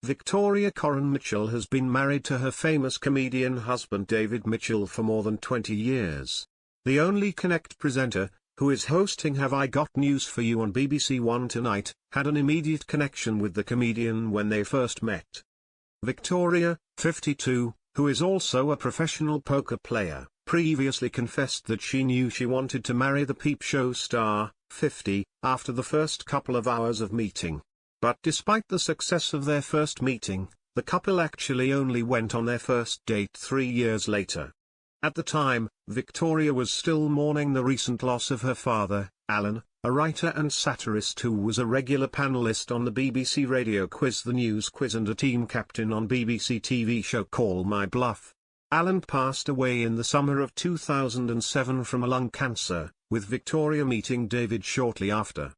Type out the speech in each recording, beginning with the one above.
Victoria Coren Mitchell has been married to her famous comedian husband David Mitchell for more than 20 years. The only Connect presenter, who is hosting Have I Got News for You on BBC One tonight, had an immediate connection with the comedian when they first met. Victoria, 52, who is also a professional poker player, previously confessed that she knew she wanted to marry the Peep Show star, 50, after the first couple of hours of meeting. But despite the success of their first meeting, the couple actually only went on their first date 3 years later. At the time, Victoria was still mourning the recent loss of her father, Alan, a writer and satirist who was a regular panellist on the BBC radio quiz The News Quiz and a team captain on BBC TV show Call My Bluff. Alan passed away in the summer of 2007 from lung cancer, with Victoria meeting David shortly after.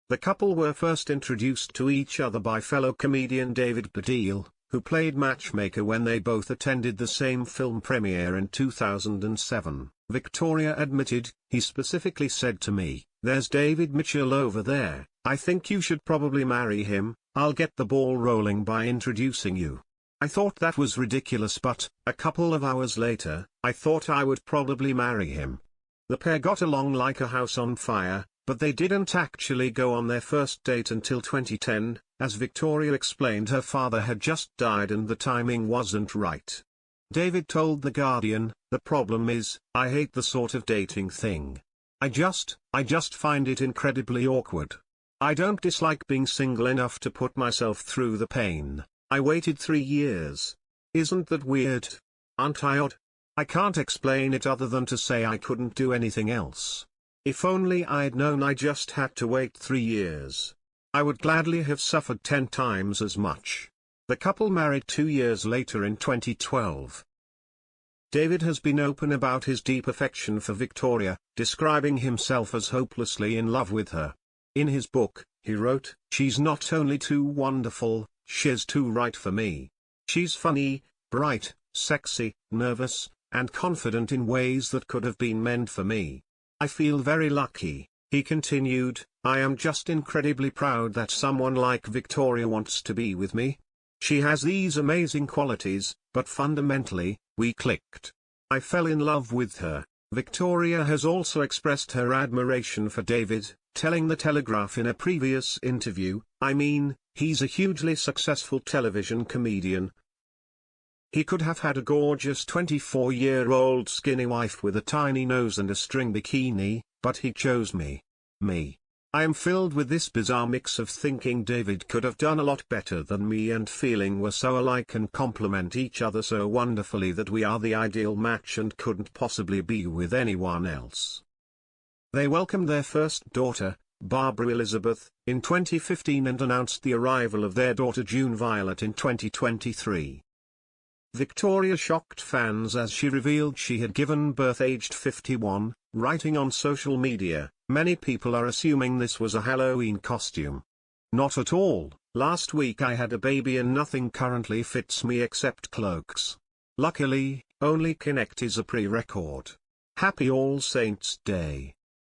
The couple were first introduced to each other by fellow comedian David Baddiel, who played matchmaker when they both attended the same film premiere in 2007. Victoria admitted, "He specifically said to me, 'There's David Mitchell over there, I think you should probably marry him, I'll get the ball rolling by introducing you.' I thought that was ridiculous, but, a couple of hours later, I thought I would probably marry him." The pair got along like a house on fire, but they didn't actually go on their first date until 2010, as Victoria explained her father had just died and the timing wasn't right. David told The Guardian, "The problem is, I hate the sort of dating thing. I just find it incredibly awkward. I don't dislike being single enough to put myself through the pain. I waited 3 years. Isn't that weird? Aren't I odd? I can't explain it other than to say I couldn't do anything else. If only I'd known I just had to wait 3 years. I would gladly have suffered 10 times as much." The couple married 2 years later in 2012. David has been open about his deep affection for Victoria, describing himself as hopelessly in love with her. In his book, he wrote, "She's not only too wonderful, she's too right for me. She's funny, bright, sexy, nervous, and confident in ways that could have been meant for me. I feel very lucky," he continued. "I am just incredibly proud that someone like Victoria wants to be with me. She has these amazing qualities, but fundamentally, we clicked. I fell in love with her." Victoria has also expressed her admiration for David, telling The Telegraph in a previous interview, "I mean, he's a hugely successful television comedian. He could have had a gorgeous 24-year-old skinny wife with a tiny nose and a string bikini, but he chose me. I am filled with this bizarre mix of thinking David could have done a lot better than me and feeling we're so alike and complement each other so wonderfully that we are the ideal match and couldn't possibly be with anyone else." They welcomed their first daughter, Barbara Elizabeth, in 2015 and announced the arrival of their daughter June Violet in 2023. Victoria shocked fans as she revealed she had given birth aged 51, writing on social media, "Many people are assuming this was a Halloween costume. Not at all. Last week I had a baby and nothing currently fits me except cloaks. Luckily, only Connect is a pre-record. Happy All Saints' Day."